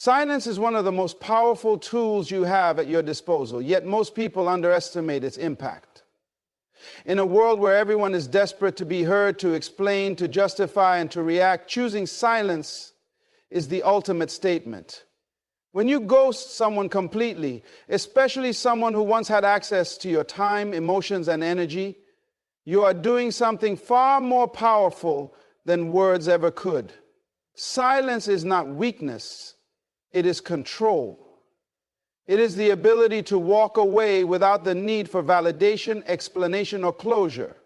Silence is one of the most powerful tools you have at your disposal, yet most people underestimate its impact. In a world where everyone is desperate to be heard, to explain, to justify, and to react, choosing silence is the ultimate statement. When you ghost someone completely, especially someone who once had access to your time, emotions, and energy, you are doing something far more powerful than words ever could. Silence is not weakness. It is control. It is the ability to walk away without the need for validation, explanation, or closure.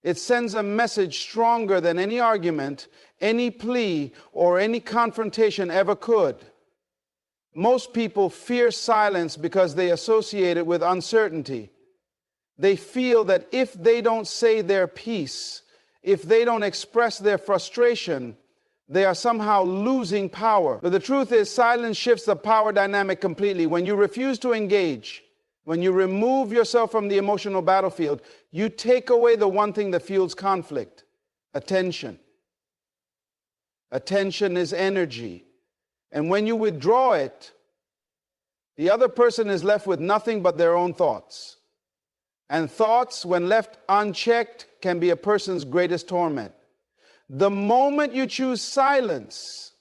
It sends a message stronger than any argument, any plea, or any confrontation ever could. Most people fear silence because they associate it with uncertainty. They feel that if they don't say their piece, if they don't express their frustration, they are somehow losing power. But the truth is, silence shifts the power dynamic completely. When you refuse to engage, when you remove yourself from the emotional battlefield, you take away the one thing that fuels conflict: attention. Attention is energy. And when you withdraw it, the other person is left with nothing but their own thoughts. And thoughts, when left unchecked, can be a person's greatest torment. The moment you choose silence,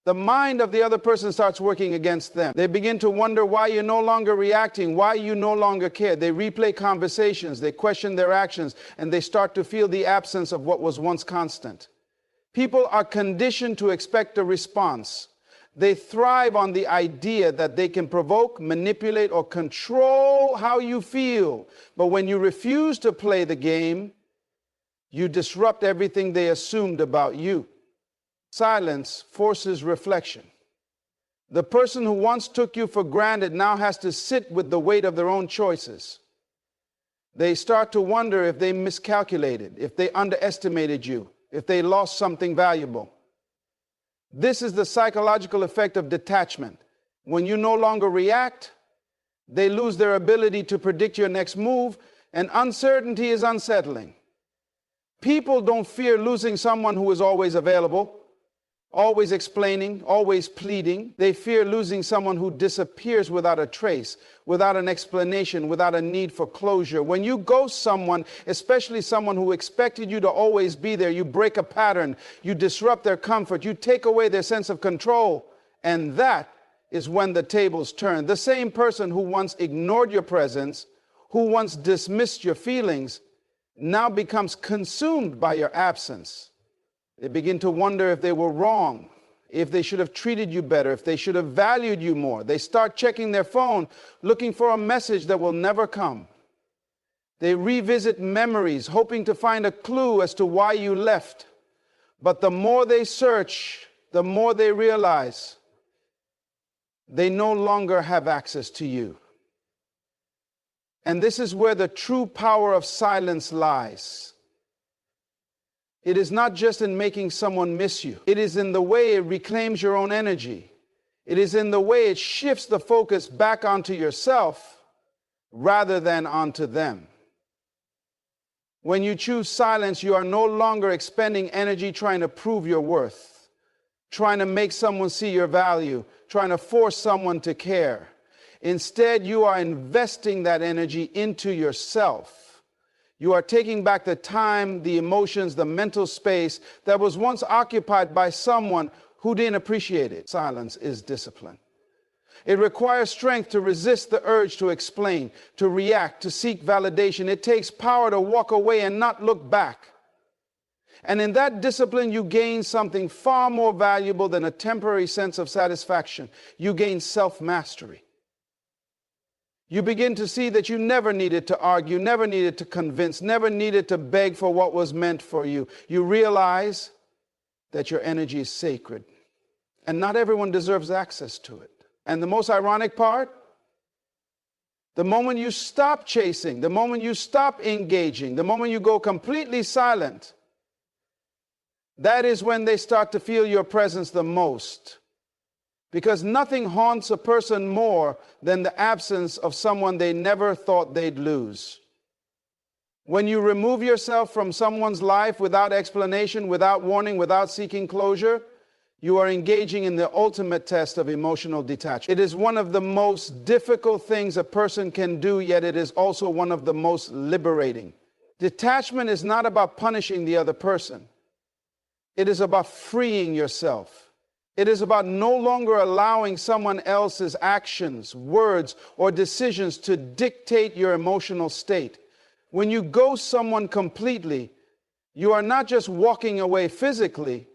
the mind of the other person starts working against them. They begin to wonder why you're no longer reacting, why you no longer care. They replay conversations, they question their actions, and they start to feel the absence of what was once constant. People are conditioned to expect a response. They thrive on the idea that they can provoke, manipulate, or control how you feel. But when you refuse to play the game, you disrupt everything they assumed about you. Silence forces reflection. The person who once took you for granted now has to sit with the weight of their own choices. They start to wonder if they miscalculated, if they underestimated you, if they lost something valuable. This is the psychological effect of detachment. When you no longer react, they lose their ability to predict your next move, and uncertainty is unsettling. People don't fear losing someone who is always available, always explaining, always pleading. They fear losing someone who disappears without a trace, without an explanation, without a need for closure. When you ghost someone, especially someone who expected you to always be there, you break a pattern, you disrupt their comfort, you take away their sense of control, and that is when the tables turn. The same person who once ignored your presence, who once dismissed your feelings, now becomes consumed by your absence. They begin to wonder if they were wrong, if they should have treated you better, if they should have valued you more. They start checking their phone, looking for a message that will never come. They revisit memories, hoping to find a clue as to why you left. But the more they search, the more they realize they no longer have access to you. And this is where the true power of silence lies. It is not just in making someone miss you. It is in the way it reclaims your own energy. It is in the way it shifts the focus back onto yourself rather than onto them. When you choose silence, you are no longer expending energy trying to prove your worth, trying to make someone see your value, trying to force someone to care. Instead, you are investing that energy into yourself. You are taking back the time, the emotions, the mental space that was once occupied by someone who didn't appreciate it. Silence is discipline. It requires strength to resist the urge to explain, to react, to seek validation. It takes power to walk away and not look back. And in that discipline, you gain something far more valuable than a temporary sense of satisfaction. You gain self-mastery. You begin to see that you never needed to argue, never needed to convince, never needed to beg for what was meant for you. You realize that your energy is sacred, and not everyone deserves access to it. And the most ironic part, the moment you stop chasing, the moment you stop engaging, the moment you go completely silent, that is when they start to feel your presence the most. Because nothing haunts a person more than the absence of someone they never thought they'd lose. When you remove yourself from someone's life without explanation, without warning, without seeking closure, you are engaging in the ultimate test of emotional detachment. It is one of the most difficult things a person can do, yet it is also one of the most liberating. Detachment is not about punishing the other person. It is about freeing yourself. It is about no longer allowing someone else's actions, words, or decisions to dictate your emotional state. When you ghost someone completely, you are not just walking away physically,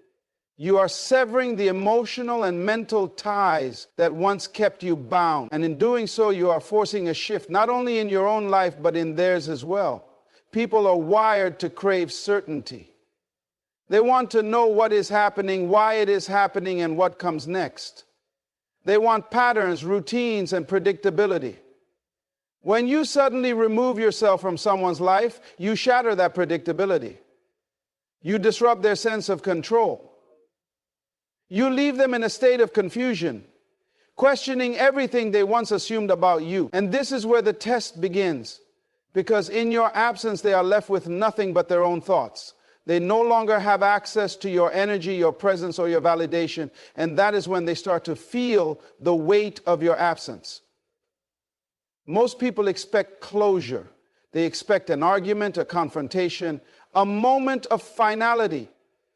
you are severing the emotional and mental ties that once kept you bound. And in doing so, you are forcing a shift, not only in your own life, but in theirs as well. People are wired to crave certainty. They want to know what is happening, why it is happening, and what comes next. They want patterns, routines, and predictability. When you suddenly remove yourself from someone's life, you shatter that predictability. You disrupt their sense of control. You leave them in a state of confusion, questioning everything they once assumed about you. And this is where the test begins, because in your absence, they are left with nothing but their own thoughts. They no longer have access to your energy, your presence, or your validation. And that is when they start to feel the weight of your absence. Most people expect closure. They expect an argument, a confrontation, a moment of finality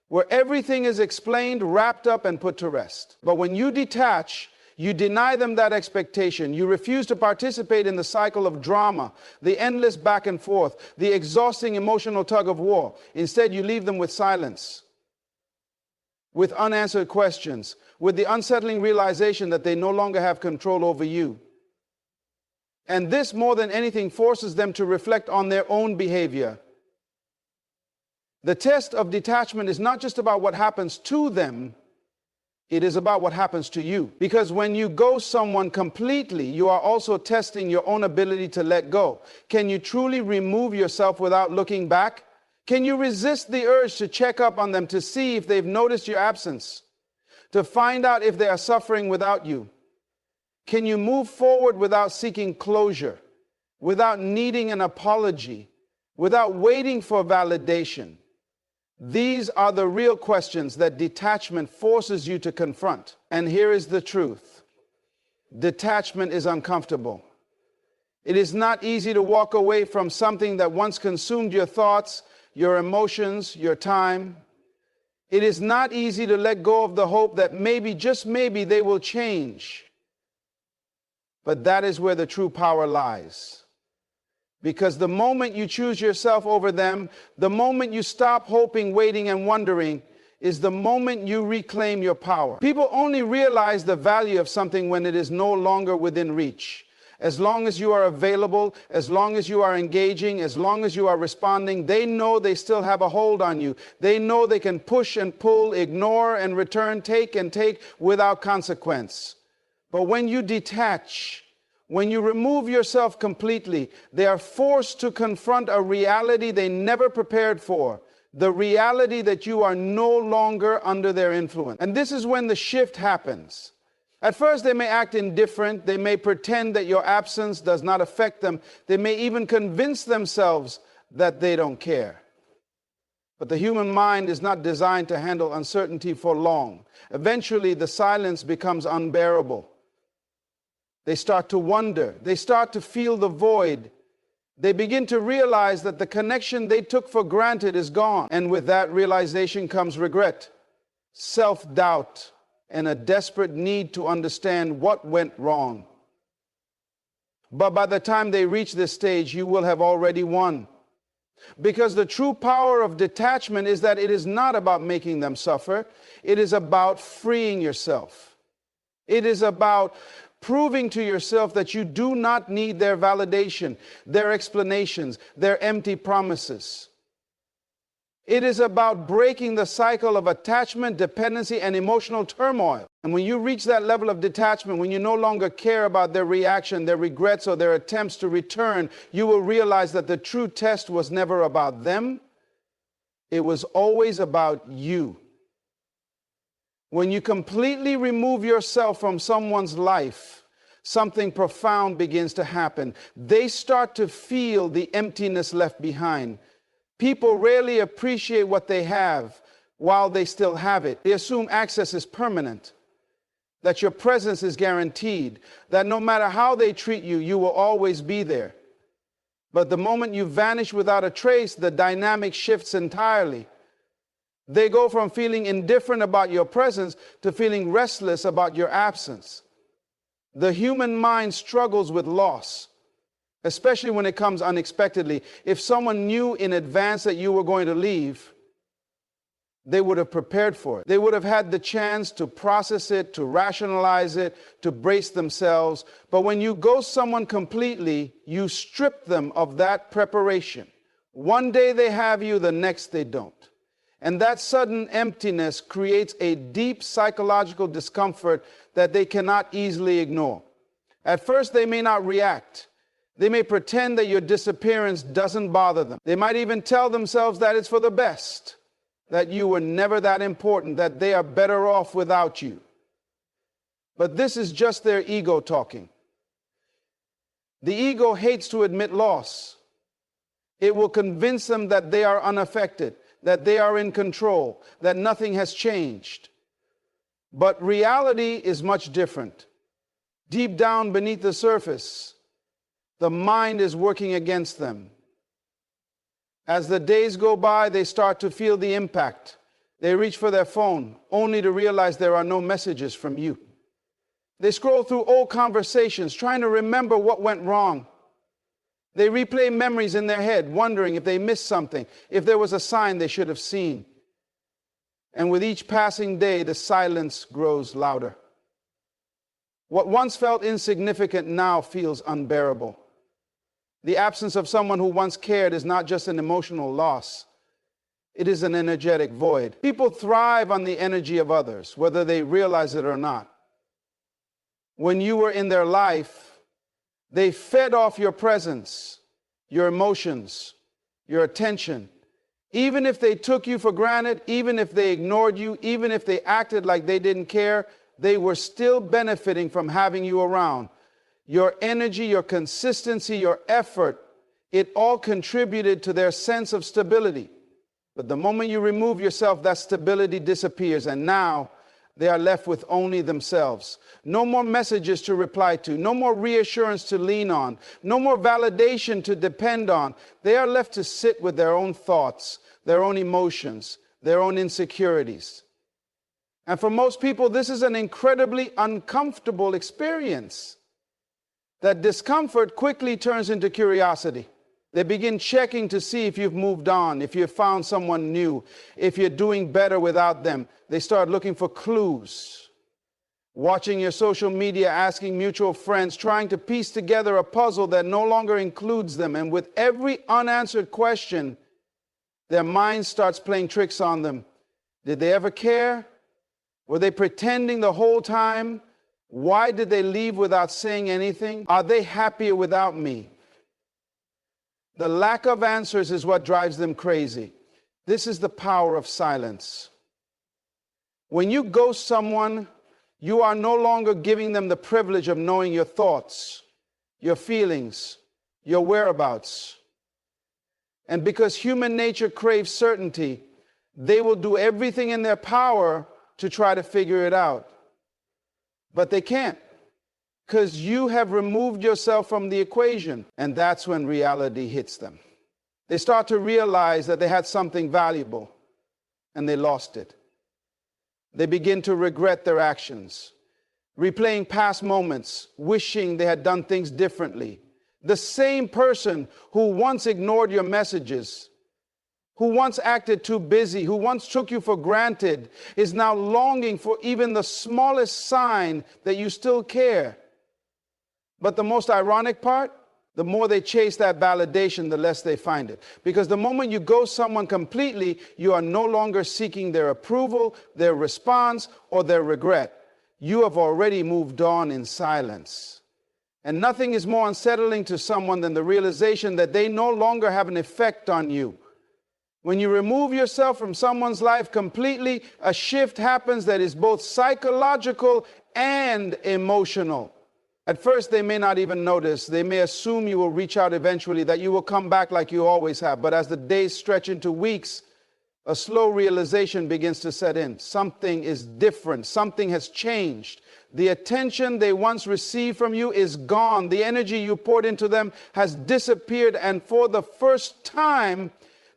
where everything is explained, wrapped up, and put to rest. But when you detach, you deny them that expectation. You refuse to participate in the cycle of drama, the endless back and forth, the exhausting emotional tug of war. Instead, you leave them with silence, with unanswered questions, with the unsettling realization that they no longer have control over you. And this, more than anything, forces them to reflect on their own behavior. The test of detachment is not just about what happens to them, it is about what happens to you. Because when you ghost someone completely, you are also testing your own ability to let go. Can you truly remove yourself without looking back? Can you resist the urge to check up on them, to see if they've noticed your absence, to find out if they are suffering without you? Can you move forward without seeking closure, without needing an apology, without waiting for validation? These are the real questions that detachment forces you to confront. And here is the truth. Detachment is uncomfortable. It is not easy to walk away from something that once consumed your thoughts, your emotions, your time. It is not easy to let go of the hope that maybe, just maybe, they will change. But that is where the true power lies. Because the moment you choose yourself over them, the moment you stop hoping, waiting, and wondering, is the moment you reclaim your power. People only realize the value of something when it is no longer within reach. As long as you are available, as long as you are engaging, as long as you are responding, they know they still have a hold on you. They know they can push and pull, ignore and return, take and take without consequence. But when you detach, when you remove yourself completely, they are forced to confront a reality they never prepared for, the reality that you are no longer under their influence. And this is when the shift happens. At first, they may act indifferent. They may pretend that your absence does not affect them. They may even convince themselves that they don't care. But the human mind is not designed to handle uncertainty for long. Eventually, the silence becomes unbearable. They start to wonder. They start to feel the void. They begin to realize that the connection they took for granted is gone. And with that realization comes regret, self-doubt, and a desperate need to understand what went wrong. But by the time they reach this stage, you will have already won. Because the true power of detachment is that it is not about making them suffer. It is about freeing yourself. It is about proving to yourself that you do not need their validation, their explanations, their empty promises. It is about breaking the cycle of attachment, dependency, and emotional turmoil. And when you reach that level of detachment, when you no longer care about their reaction, their regrets, or their attempts to return, you will realize that the true test was never about them. It was always about you. When you completely remove yourself from someone's life, something profound begins to happen. They start to feel the emptiness left behind. People rarely appreciate what they have while they still have it. They assume access is permanent, that your presence is guaranteed, that no matter how they treat you, you will always be there. But the moment you vanish without a trace, the dynamic shifts entirely. They go from feeling indifferent about your presence to feeling restless about your absence. The human mind struggles with loss, especially when it comes unexpectedly. If someone knew in advance that you were going to leave, they would have prepared for it. They would have had the chance to process it, to rationalize it, to brace themselves. But when you ghost someone completely, you strip them of that preparation. One day they have you, the next they don't. And that sudden emptiness creates a deep psychological discomfort that they cannot easily ignore. At first, they may not react. They may pretend that your disappearance doesn't bother them. They might even tell themselves that it's for the best, that you were never that important, that they are better off without you. But this is just their ego talking. The ego hates to admit loss. It will convince them that they are unaffected, that they are in control, that nothing has changed. But reality is much different. Deep down beneath the surface, the mind is working against them. As the days go by, they start to feel the impact. They reach for their phone, only to realize there are no messages from you. They scroll through old conversations, trying to remember what went wrong. They replay memories in their head, wondering if they missed something, if there was a sign they should have seen. And with each passing day, the silence grows louder. What once felt insignificant now feels unbearable. The absence of someone who once cared is not just an emotional loss. It is an energetic void. People thrive on the energy of others, whether they realize it or not. When you were in their life, they fed off your presence, your emotions, your attention. Even if they took you for granted, even if they ignored you, even if they acted like they didn't care, they were still benefiting from having you around. Your energy, your consistency, your effort, it all contributed to their sense of stability. But the moment you remove yourself, that stability disappears, and now they are left with only themselves. No more messages to reply to, no more reassurance to lean on, no more validation to depend on. They are left to sit with their own thoughts, their own emotions, their own insecurities. And for most people, this is an incredibly uncomfortable experience. That discomfort quickly turns into curiosity. They begin checking to see if you've moved on, if you've found someone new, if you're doing better without them. They start looking for clues. Watching your social media, asking mutual friends, trying to piece together a puzzle that no longer includes them. And with every unanswered question, their mind starts playing tricks on them. Did they ever care? Were they pretending the whole time? Why did they leave without saying anything? Are they happier without me? The lack of answers is what drives them crazy. This is the power of silence. When you ghost someone, you are no longer giving them the privilege of knowing your thoughts, your feelings, your whereabouts. And because human nature craves certainty, they will do everything in their power to try to figure it out. But they can't, because you have removed yourself from the equation, and that's when reality hits them. They start to realize that they had something valuable, and they lost it. They begin to regret their actions, replaying past moments, wishing they had done things differently. The same person who once ignored your messages, who once acted too busy, who once took you for granted, is now longing for even the smallest sign that you still care. But the most ironic part, the more they chase that validation, the less they find it. Because the moment you ghost someone completely, you are no longer seeking their approval, their response, or their regret. You have already moved on in silence. And nothing is more unsettling to someone than the realization that they no longer have an effect on you. When you remove yourself from someone's life completely, a shift happens that is both psychological and emotional. At first, they may not even notice. They may assume you will reach out eventually, that you will come back like you always have. But as the days stretch into weeks, a slow realization begins to set in. Something is different. Something has changed. The attention they once received from you is gone. The energy you poured into them has disappeared. And for the first time,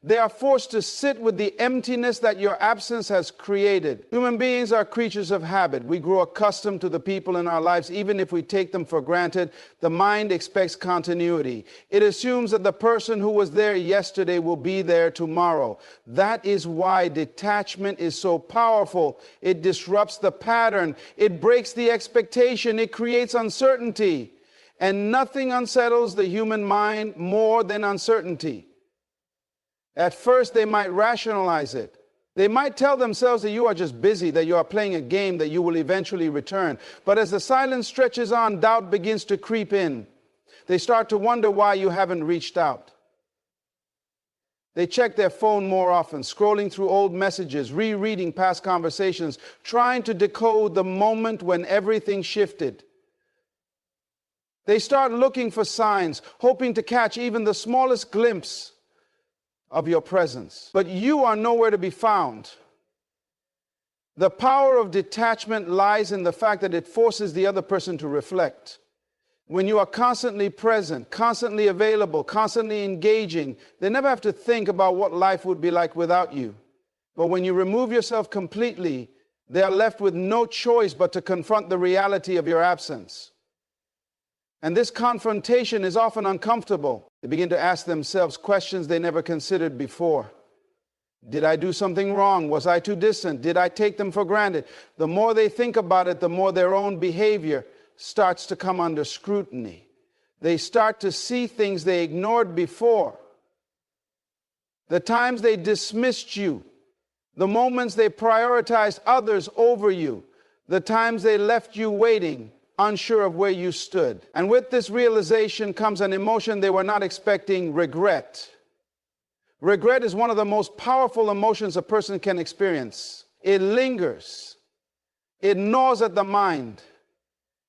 they are forced to sit with the emptiness that your absence has created. Human beings are creatures of habit. We grow accustomed to the people in our lives, even if we take them for granted. The mind expects continuity. It assumes that the person who was there yesterday will be there tomorrow. That is why detachment is so powerful. It disrupts the pattern. It breaks the expectation. It creates uncertainty. And nothing unsettles the human mind more than uncertainty. At first, they might rationalize it. They might tell themselves that you are just busy, that you are playing a game, that you will eventually return. But as the silence stretches on, doubt begins to creep in. They start to wonder why you haven't reached out. They check their phone more often, scrolling through old messages, rereading past conversations, trying to decode the moment when everything shifted. They start looking for signs, hoping to catch even the smallest glimpse of your presence. But you are nowhere to be found. The power of detachment lies in the fact that it forces the other person to reflect. When you are constantly present, constantly available, constantly engaging, they never have to think about what life would be like without you. But when you remove yourself completely, they are left with no choice but to confront the reality of your absence. And this confrontation is often uncomfortable. They begin to ask themselves questions they never considered before. Did I do something wrong? Was I too distant? Did I take them for granted? The more they think about it, the more their own behavior starts to come under scrutiny. They start to see things they ignored before. The times they dismissed you, the moments they prioritized others over you, the times they left you waiting, unsure of where you stood. And with this realization comes an emotion they were not expecting: regret. Regret is one of the most powerful emotions a person can experience. It lingers. It gnaws at the mind.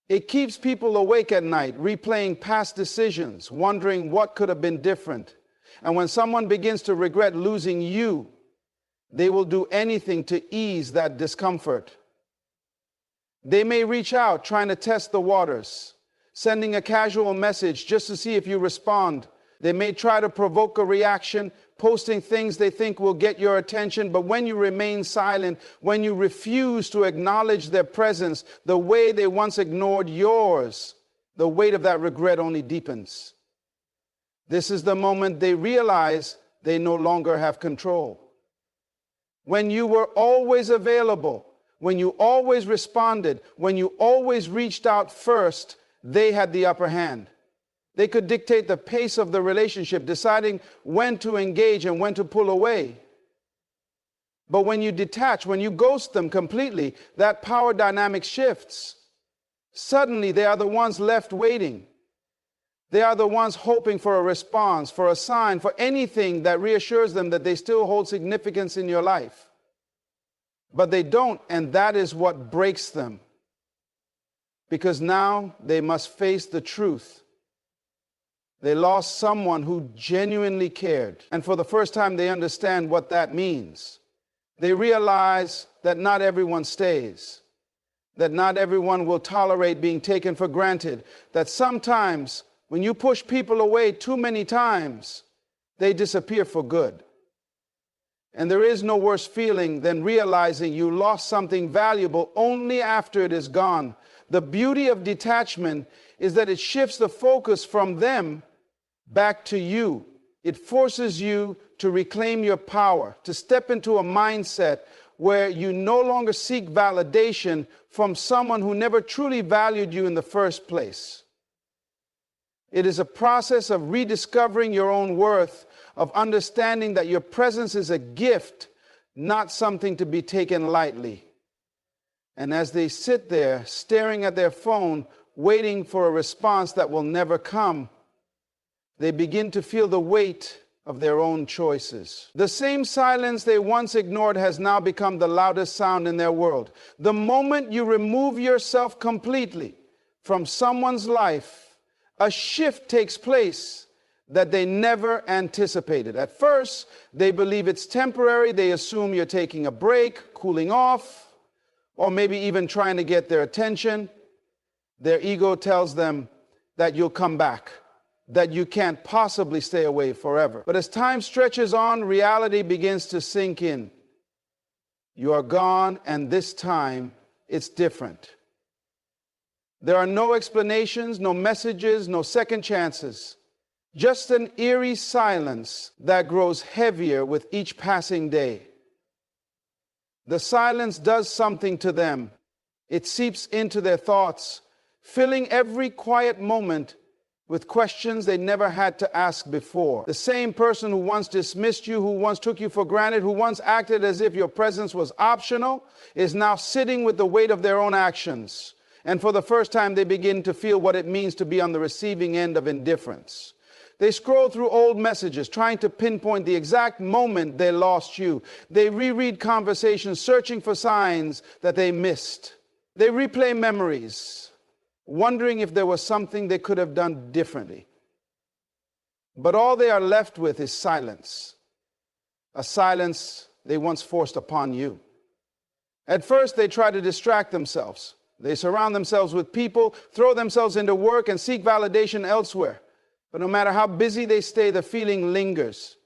It keeps people awake at night, replaying past decisions, wondering what could have been different. And when someone begins to regret losing you, they will do anything to ease that discomfort. They may reach out trying to test the waters, sending a casual message just to see if you respond. They may try to provoke a reaction, posting things they think will get your attention. But when you remain silent, when you refuse to acknowledge their presence the way they once ignored yours, the weight of that regret only deepens. This is the moment they realize they no longer have control. When you were always available, when you always responded, when you always reached out first, they had the upper hand. They could dictate the pace of the relationship, deciding when to engage and when to pull away. But when you detach, when you ghost them completely, that power dynamic shifts. Suddenly, they are the ones left waiting. They are the ones hoping for a response, for a sign, for anything that reassures them that they still hold significance in your life. But they don't, and that is what breaks them. Because now they must face the truth. They lost someone who genuinely cared. And for the first time, they understand what that means. They realize that not everyone stays. That not everyone will tolerate being taken for granted. That sometimes, when you push people away too many times, they disappear for good. And there is no worse feeling than realizing you lost something valuable only after it is gone. The beauty of detachment is that it shifts the focus from them back to you. It forces you to reclaim your power, to step into a mindset where you no longer seek validation from someone who never truly valued you in the first place. It is a process of rediscovering your own worth, of understanding that your presence is a gift, not something to be taken lightly. And as they sit there staring at their phone, waiting for a response that will never come, they begin to feel the weight of their own choices. The same silence they once ignored has now become the loudest sound in their world. The moment you remove yourself completely from someone's life, a shift takes place. that they never anticipated. At first, they believe it's temporary. They assume you're taking a break, cooling off, or maybe even trying to get their attention. Their ego tells them that you'll come back, that you can't possibly stay away forever. But as time stretches on, reality begins to sink in. You are gone, and this time it's different. There are no explanations, no messages, no second chances. Just an eerie silence that grows heavier with each passing day. The silence does something to them. It seeps into their thoughts, filling every quiet moment with questions they never had to ask before. The same person who once dismissed you, who once took you for granted, who once acted as if your presence was optional, is now sitting with the weight of their own actions. And for the first time, they begin to feel what it means to be on the receiving end of indifference. They scroll through old messages, trying to pinpoint the exact moment they lost you. They reread conversations, searching for signs that they missed. They replay memories, wondering if there was something they could have done differently. But all they are left with is silence, a silence they once forced upon you. At first, they try to distract themselves. They surround themselves with people, throw themselves into work, and seek validation elsewhere. But no matter how busy they stay, the feeling lingers,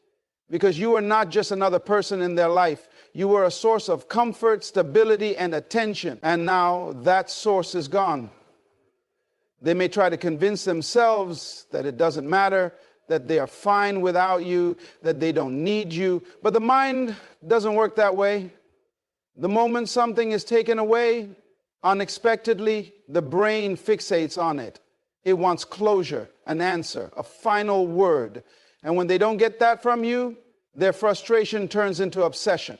because you are not just another person in their life. You were a source of comfort, stability, and attention. And now that source is gone. They may try to convince themselves that it doesn't matter, that they are fine without you, that they don't need you. But the mind doesn't work that way. The moment something is taken away, unexpectedly, the brain fixates on it. It wants closure, an answer, a final word. And when they don't get that from you, their frustration turns into obsession.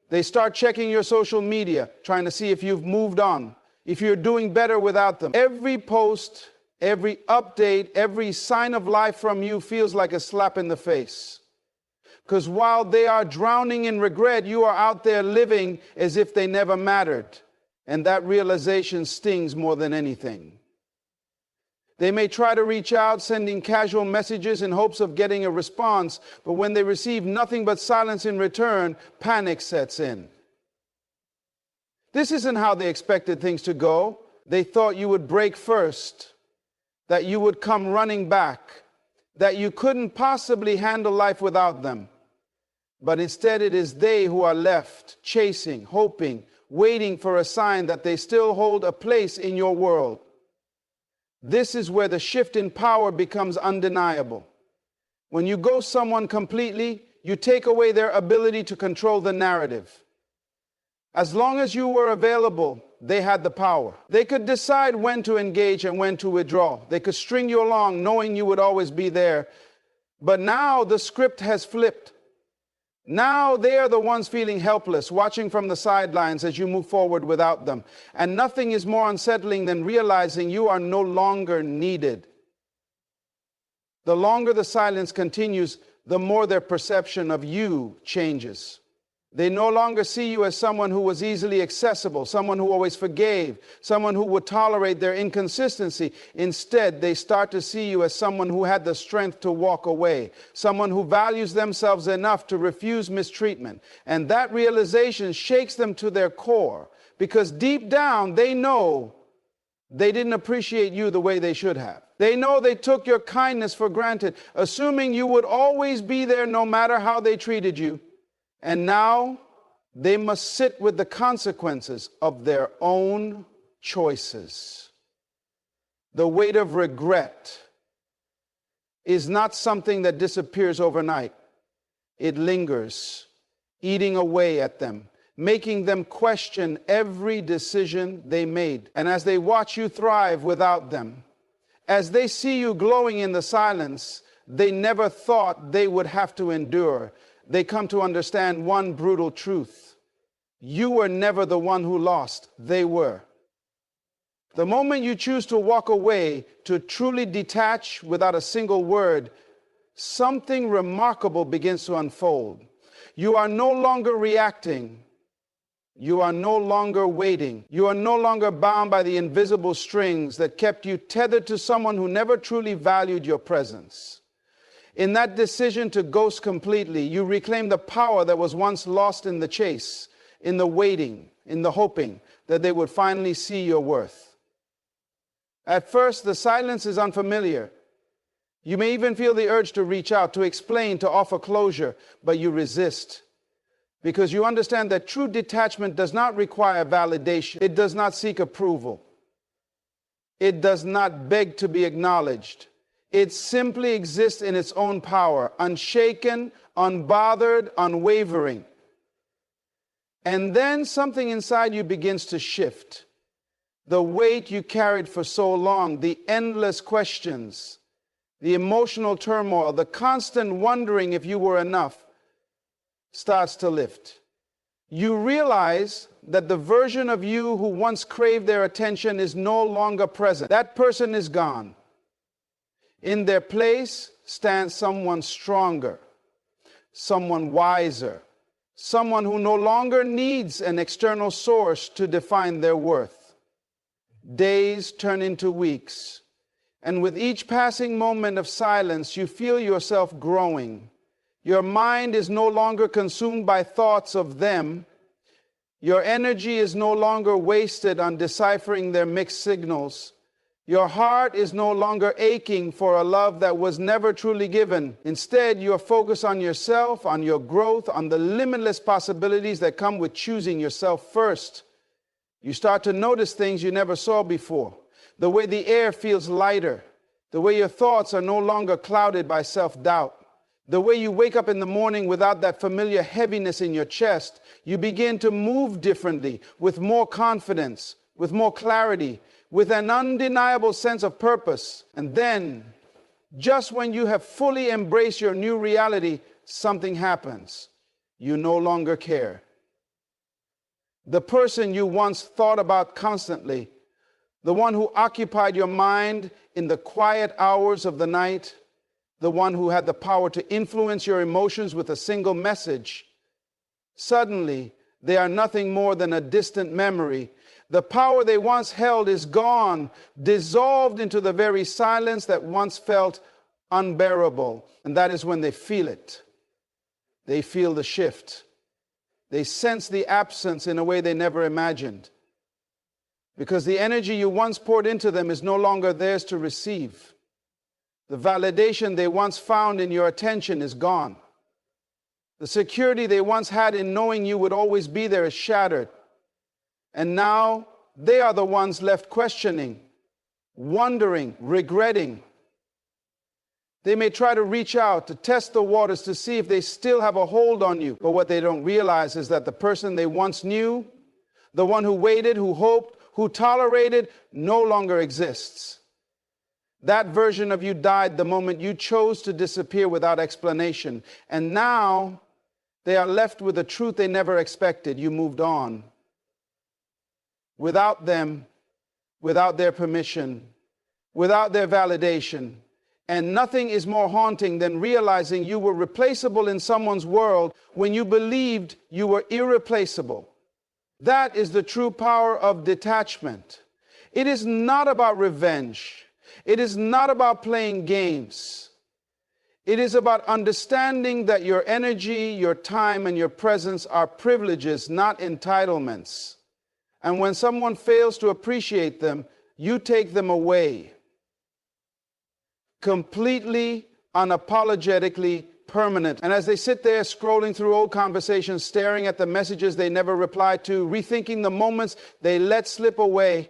They start checking your social media, trying to see if you've moved on, if you're doing better without them. Every post, every update, every sign of life from you feels like a slap in the face. Because while they are drowning in regret, you are out there living as if they never mattered. And that realization stings more than anything. They may try to reach out, sending casual messages in hopes of getting a response, but when they receive nothing but silence in return, panic sets in. This isn't how they expected things to go. They thought you would break first, that you would come running back, that you couldn't possibly handle life without them. But instead, it is they who are left, chasing, hoping, waiting for a sign that they still hold a place in your world. This is where the shift in power becomes undeniable. When you ghost someone completely, you take away their ability to control the narrative. As long as you were available, they had the power. They could decide when to engage and when to withdraw. They could string you along knowing you would always be there. But now the script has flipped. Now they are the ones feeling helpless, watching from the sidelines as you move forward without them. And nothing is more unsettling than realizing you are no longer needed. The longer the silence continues, the more their perception of you changes. They no longer see you as someone who was easily accessible, someone who always forgave, someone who would tolerate their inconsistency. Instead, they start to see you as someone who had the strength to walk away, someone who values themselves enough to refuse mistreatment. And that realization shakes them to their core, because deep down, they know they didn't appreciate you the way they should have. They know they took your kindness for granted, assuming you would always be there no matter how they treated you. And now they must sit with the consequences of their own choices. The weight of regret is not something that disappears overnight. It lingers, eating away at them, making them question every decision they made. And as they watch you thrive without them, as they see you glowing in the silence they never thought they would have to endure, they come to understand one brutal truth. You were never the one who lost, they were. The moment you choose to walk away, to truly detach without a single word, something remarkable begins to unfold. You are no longer reacting. You are no longer waiting. You are no longer bound by the invisible strings that kept you tethered to someone who never truly valued your presence. In that decision to ghost completely, you reclaim the power that was once lost in the chase, in the waiting, in the hoping that they would finally see your worth. At first, the silence is unfamiliar. You may even feel the urge to reach out, to explain, to offer closure, but you resist. Because you understand that true detachment does not require validation. It does not seek approval. It does not beg to be acknowledged. It simply exists in its own power, unshaken, unbothered, unwavering. And then something inside you begins to shift. The weight you carried for so long, the endless questions, the emotional turmoil, the constant wondering if you were enough, starts to lift. You realize that the version of you who once craved their attention is no longer present. That person is gone. In their place stands someone stronger, someone wiser, someone who no longer needs an external source to define their worth. Days turn into weeks, and with each passing moment of silence, you feel yourself growing. Your mind is no longer consumed by thoughts of them. Your energy is no longer wasted on deciphering their mixed signals. Your heart is no longer aching for a love that was never truly given. Instead, you are focused on yourself, on your growth, on the limitless possibilities that come with choosing yourself first. You start to notice things you never saw before. The way the air feels lighter. The way your thoughts are no longer clouded by self-doubt. The way you wake up in the morning without that familiar heaviness in your chest. You begin to move differently, with more confidence, with more clarity, with an undeniable sense of purpose. And then, just when you have fully embraced your new reality, something happens. You no longer care. The person you once thought about constantly, the one who occupied your mind in the quiet hours of the night, the one who had the power to influence your emotions with a single message, suddenly they are nothing more than a distant memory. The power they once held is gone, dissolved into the very silence that once felt unbearable. And that is when they feel it. They feel the shift. They sense the absence in a way they never imagined. Because the energy you once poured into them is no longer theirs to receive. The validation they once found in your attention is gone. The security they once had in knowing you would always be there is shattered. And now they are the ones left questioning, wondering, regretting. They may try to reach out to test the waters to see if they still have a hold on you. But what they don't realize is that the person they once knew, the one who waited, who hoped, who tolerated, no longer exists. That version of you died the moment you chose to disappear without explanation. And now they are left with a truth they never expected. You moved on. Without them, without their permission, without their validation. And nothing is more haunting than realizing you were replaceable in someone's world when you believed you were irreplaceable. That is the true power of detachment. It is not about revenge. It is not about playing games. It is about understanding that your energy, your time, and your presence are privileges, not entitlements. And when someone fails to appreciate them, you take them away. Completely, unapologetically, permanent. And as they sit there scrolling through old conversations, staring at the messages they never replied to, rethinking the moments they let slip away,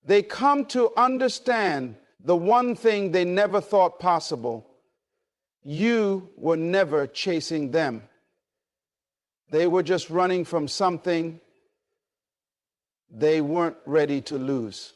they come to understand the one thing they never thought possible. You were never chasing them. They were just running from something they weren't ready to lose.